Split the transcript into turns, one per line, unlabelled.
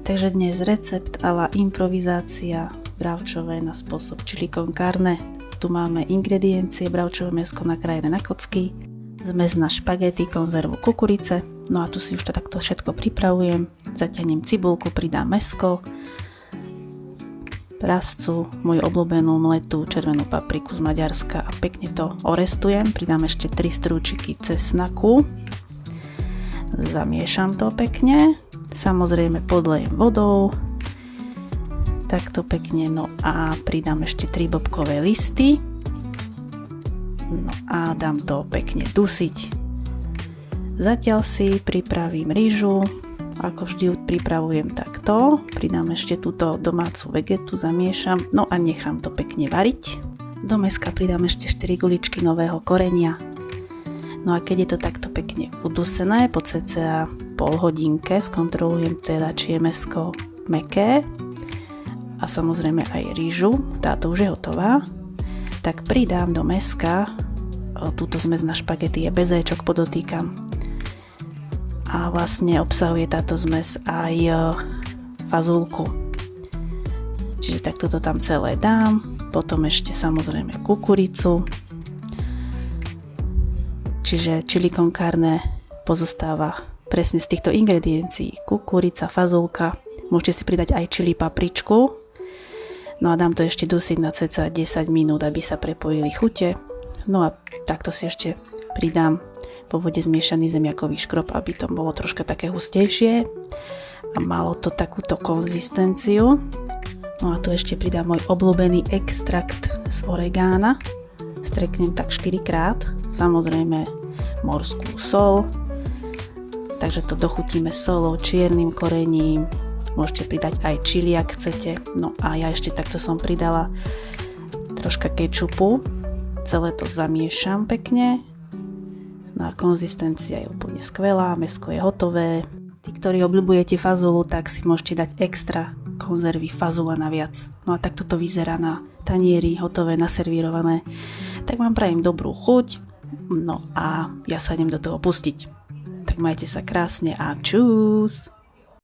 Takže dnes recept a la improvizácia bravčové na spôsob chili con carne. Tu máme ingrediencie: bravčové mäsko nakrájené na kocky, zmes na špagety, konzervu kukurice. No a tu si už to takto všetko pripravujem. Zatiahnem cibulku, pridám mäsko, prascu, moju obľúbenú mletú červenú papriku z Maďarska a pekne to orestujem. Pridám ešte 3 strúčiky cesnaku. Zamiešam to pekne. Samozrejme podlejem vodou. Takto pekne. No a pridám ešte 3 bobkové listy. No a dám to pekne dusiť. Zatiaľ si pripravím rýžu. Ako vždy ju pripravujem takto. Pridám ešte túto domácu vegetu, zamiešam, no a nechám to pekne variť. Do mäska pridám ešte 4 guličky nového korenia. No a keď je to takto pekne udusené, po cca pol hodinke skontrolujem teda, či je mäsko mäkké a samozrejme aj rýžu, táto už je hotová. Tak pridám do mäska túto zmes na špagety, je bez éčok, podotýkam. A vlastne obsahuje táto zmes aj fazulku. Čiže takto to tam celé dám. Potom ešte samozrejme kukuricu. Čiže chili con carne pozostáva presne z týchto ingrediencií. Kukurica, fazulka. Môžete si pridať aj chili papričku. No a dám to ešte dusiť na cca 10 minút, aby sa prepojili chute. No a takto si ešte pridám po vode zmiešaný zemiakový škrob, aby to bolo troška také hustejšie a malo to takúto konzistenciu. No a tu ešte pridám môj obľúbený extrakt z oregána. Streknem tak 4 krát, samozrejme morskú soľ, takže to dochutíme solou, čiernym korením, môžete pridať aj čili, ak chcete. No a ja ešte takto som pridala troška kečupu, celé to zamiešam pekne. No a konzistencia je úplne skvelá, mäsko je hotové. Tí, ktorí obľúbujete fazulu, tak si môžete dať extra konzervy fazula naviac. No a takto to vyzerá na tanieri, hotové, naservírované. Tak vám prajem dobrú chuť, no a ja sa idem do toho pustiť. Tak majte sa krásne a čus!